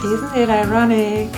Isn't it ironic?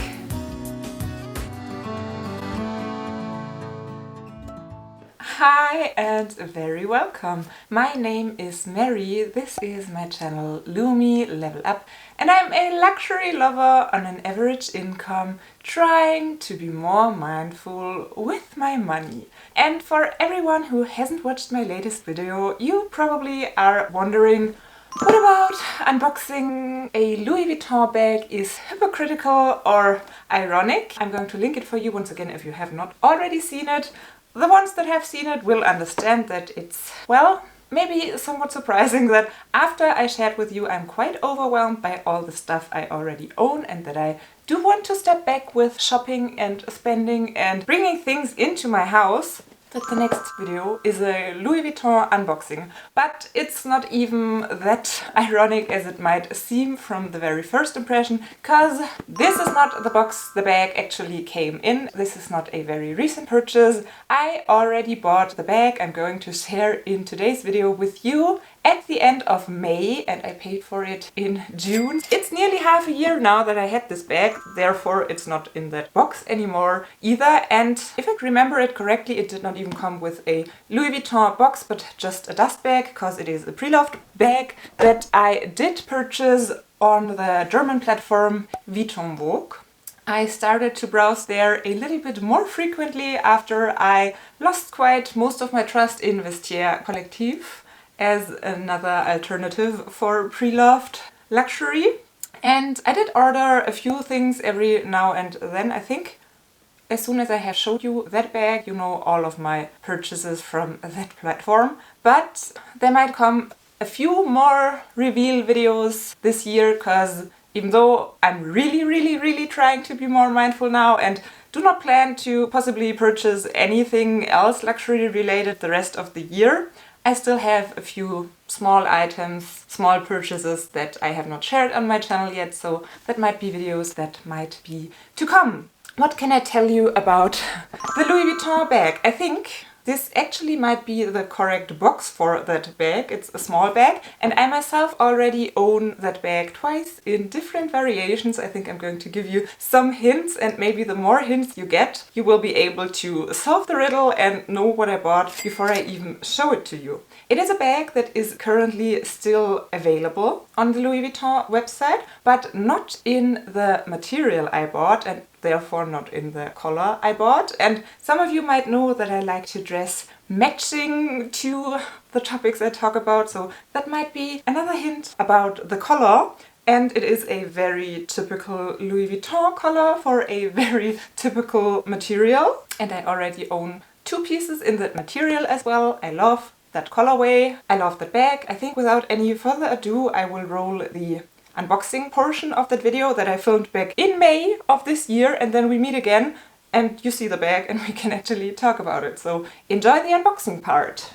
Hi and very welcome. My name is Mary, this is my channel Lumi Level Up, and I'm a luxury lover on an average income trying to be more mindful with my money. And for everyone who hasn't watched my latest video, you probably are wondering, what about unboxing a Louis Vuitton bag is hypocritical or ironic? I'm going to link it for you once again if you have not already seen it. The ones that have seen it will understand that it's, well, maybe somewhat surprising that after I shared with you I'm quite overwhelmed by all the stuff I already own and that I do want to step back with shopping and spending and bringing things into my house. That the next video is a Louis Vuitton unboxing, but it's not even that ironic as it might seem from the very first impression, because this is not the box the bag actually came in. This is not a very recent purchase. I already bought the bag I'm going to share in today's video with you at the end of May, and I paid for it in June. It's nearly half a year now that I had this bag, therefore it's not in that box anymore either. And if I remember it correctly, it did not even come with a Louis Vuitton box, but just a dust bag, because it is a preloved bag that I did purchase on the German platform Vuitton. I started to browse there a little bit more frequently after I lost quite most of my trust in Vestiaire Collective as another alternative for preloved luxury. And I did order a few things every now and then. I think as soon as I have showed you that bag, you know all of my purchases from that platform. But there might come a few more reveal videos this year, because even though I'm really trying to be more mindful now and do not plan to possibly purchase anything else luxury related the rest of the year, I still have a few small items, small purchases that I have not shared on my channel yet, so that might be videos that might be to come. What can I tell you about the Louis Vuitton bag? I think this actually might be the correct box for that bag. It's a small bag, and I myself already own that bag twice in different variations. I think I'm going to give you some hints, and maybe the more hints you get, you will be able to solve the riddle and know what I bought before I even show it to you. It is a bag that is currently still available on the Louis Vuitton website, but not in the material I bought, and therefore not in the color I bought. And some of you might know that I like to dress matching to the topics I talk about, so that might be another hint about the color. And it is a very typical Louis Vuitton color for a very typical material. And I already own two pieces in that material as well. I love that colorway. I love that bag. I think without any further ado, I will roll the unboxing portion of that video that I filmed back in May of this year, and then we meet again and you see the bag and we can actually talk about it. So enjoy the unboxing part.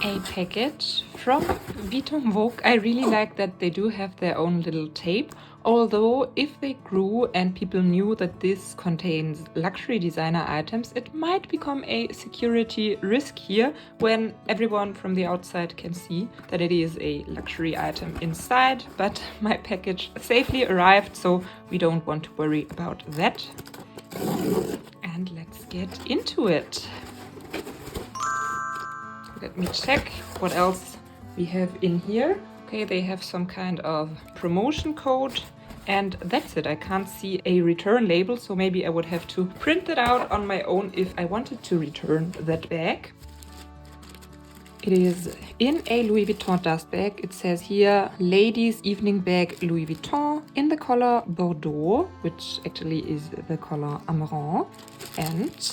A package from Vuitton. I really like that they do have their own little tape, although if they grew and people knew that this contains luxury designer items, it might become a security risk here when everyone from the outside can see that it is a luxury item inside. But my package safely arrived, so we don't want to worry about that. And let's get into it. Let me check what else we have in here. Okay, they have some kind of promotion code, and that's it. I can't see a return label, so maybe I would have to print it out on my own if I wanted to return that bag. It is in a Louis Vuitton dust bag. It says here, ladies evening bag Louis Vuitton in the color Bordeaux, which actually is the color Amaranth. And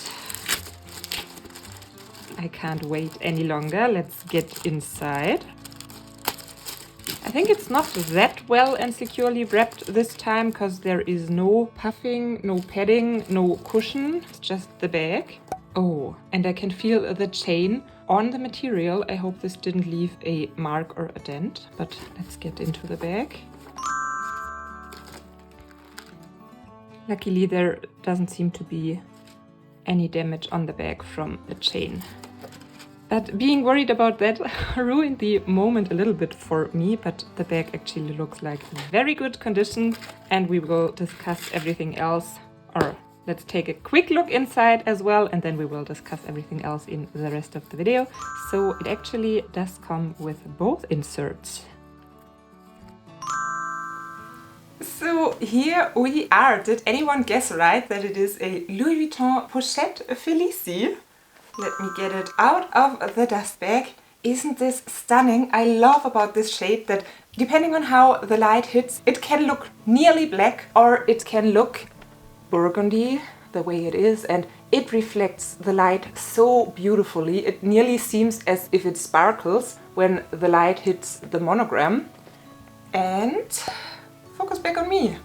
I can't wait any longer. Let's get inside. I think it's not that well and securely wrapped this time, because there is no puffing, no padding, no cushion. It's just the bag. Oh, and I can feel the chain on the material. I hope this didn't leave a mark or a dent, but let's get into the bag. Luckily, there doesn't seem to be any damage on the bag from the chain. But being worried about that ruined the moment a little bit for me, but the bag actually looks like very good condition, and we will discuss everything else, or let's take a quick look inside as well, and then we will discuss everything else in the rest of the video. So it actually does come with both inserts. So here we are. Did anyone guess right that it is a Louis Vuitton Pochette Felicie? Let me get it out of the dust bag. Isn't this stunning? I love about this shape that depending on how the light hits, it can look nearly black or it can look burgundy the way it is, and it reflects the light so beautifully. It nearly seems as if it sparkles when the light hits the monogram. And focus back on me.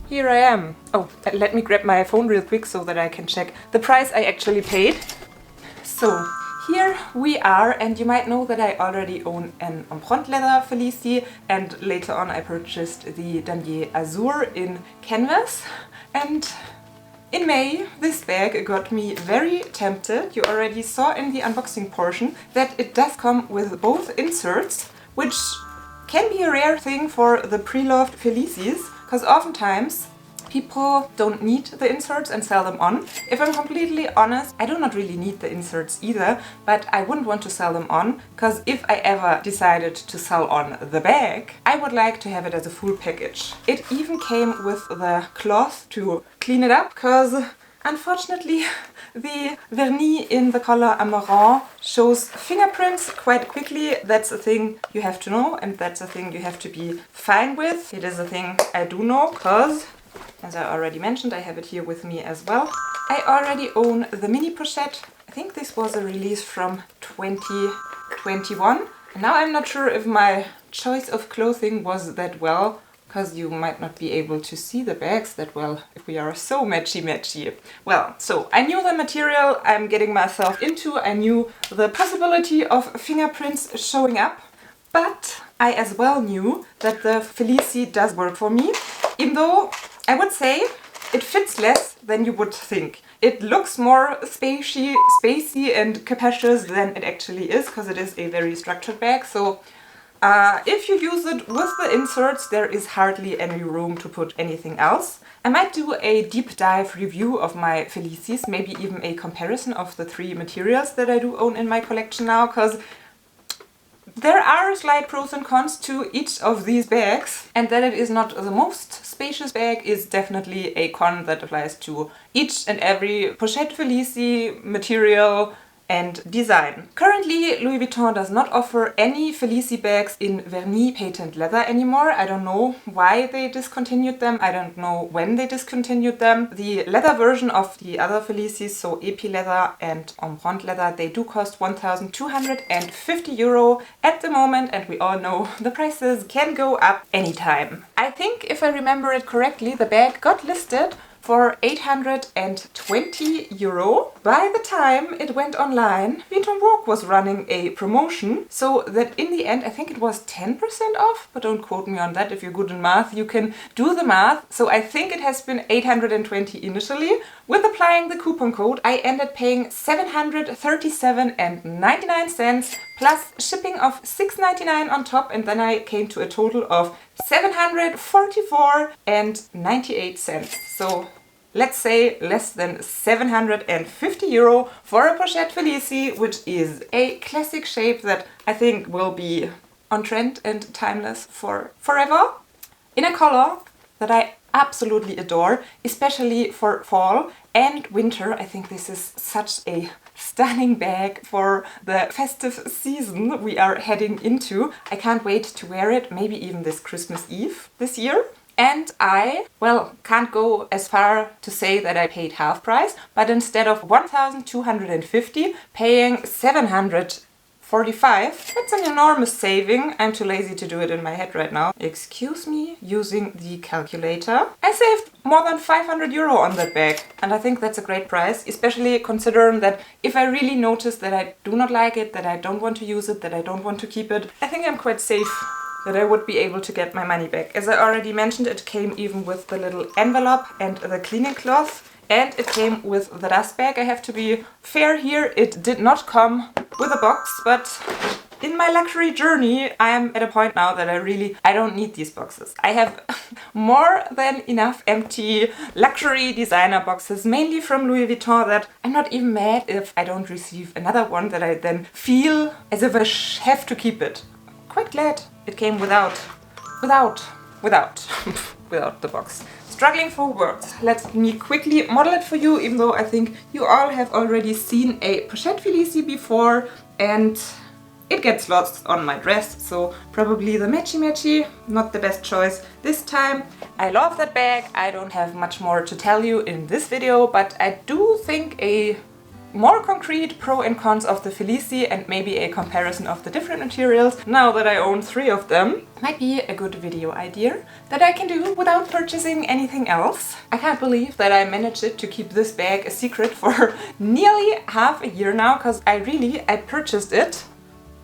Here I am. Oh, let me grab my phone real quick so that I can check the price I actually paid. So here we are, and you might know that I already own an empreinte leather Felicie, and later on I purchased the Damier Azur in canvas. And in May, this bag got me very tempted. You already saw in the unboxing portion that it does come with both inserts, which can be a rare thing for the preloved Felicies, because oftentimes people don't need the inserts and sell them on. If I'm completely honest, I do not really need the inserts either, but I wouldn't want to sell them on, because if I ever decided to sell on the bag, I would like to have it as a full package. It even came with the cloth to clean it up, because unfortunately the vernis in the color Amaranth shows fingerprints quite quickly. That's a thing you have to know, and that's a thing you have to be fine with. It is a thing I do know, because as I already mentioned, I have it here with me as well. I already own the mini pochette. I think this was a release from 2021. And now I'm not sure if my choice of clothing was that well, because you might not be able to see the bags that well if we are so matchy-matchy. Well, so I knew the material I'm getting myself into. I knew the possibility of fingerprints showing up. But I as well knew that the Felicie does work for me, even though I would say it fits less than you would think. It looks more spacey and capacious than it actually is, because it is a very structured bag. So if you use it with the inserts, there is hardly any room to put anything else. I might do a deep dive review of my Felicies, maybe even a comparison of the three materials that I do own in my collection now, because there are slight pros and cons to each of these bags, and that it is not the most spacious bag is definitely a con that applies to each and every pochette Felicie material and design. Currently, Louis Vuitton does not offer any Felicie bags in vernis patent leather anymore. I don't know why they discontinued them. I don't know when they discontinued them. The leather version of the other Felicies, so epi leather and empreinte leather, they do cost 1,250 euro at the moment, and we all know the prices can go up anytime. I think, if I remember it correctly, the bag got listed for 820 euro. By the time it went online, Vuitton Walk was running a promotion, so that in the end I think it was 10% off, but don't quote me on that. If you're good in math, you can do the math. So I think it has been 820 initially. With applying the coupon code, I ended paying 737.99 plus shipping of 6.99 on top, and then I came to a total of 744.98. So let's say less than 750 euro for a pochette Felicie, which is a classic shape that I think will be on trend and timeless for forever. In a color that I absolutely adore, especially for fall and winter. I think this is such a stunning bag for the festive season we are heading into. I can't wait to wear it, maybe even this Christmas Eve this year. And I, well, can't go as far to say that I paid half price, but instead of 1,250, paying 745, that's an enormous saving. I'm too lazy to do it in my head right now. Excuse me, using the calculator. I saved more than 500 euro on that bag, and I think that's a great price, especially considering that if I really notice that I do not like it, that I don't want to use it, that I don't want to keep it, I think I'm quite safe that I would be able to get my money back. As I already mentioned, it came even with the little envelope and the cleaning cloth, and it came with the dust bag. I have to be fair here, it did not come with a box, but in my luxury journey, I am at a point now that I don't need these boxes. I have more than enough empty luxury designer boxes, mainly from Louis Vuitton, that I'm not even mad if I don't receive another one that I then feel as if I have to keep it. Quite glad it came without the box. Struggling for words. Let me quickly model it for you, even though I think you all have already seen a pochette Felicie before, and it gets lost on my dress, so probably the matchy, not the best choice this time. I love that bag. I don't have much more to tell you in this video, but I do think a more concrete pro and cons of the Felicie and maybe a comparison of the different materials, now that I own 3 of them, might be a good video idea that I can do without purchasing anything else. I can't believe that I managed to keep this bag a secret for nearly half a year now, because I purchased it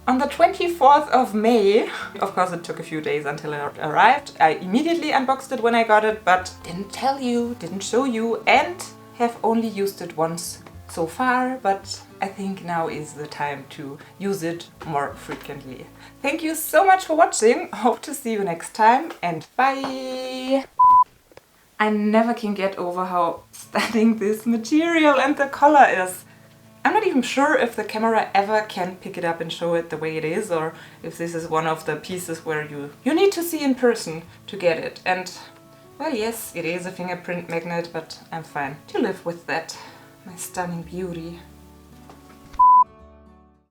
on the 24th of May. Of course, it took a few days until it arrived. I immediately unboxed it when I got it, but didn't tell you, didn't show you, and have only used it once so far, but I think now is the time to use it more frequently. Thank you so much for watching. Hope to see you next time, and bye! I never can get over how stunning this material and the color is. I'm not even sure if the camera ever can pick it up and show it the way it is, or if this is one of the pieces where you need to see in person to get it. And, well, yes, it is a fingerprint magnet, but I'm fine to live with that. My stunning beauty.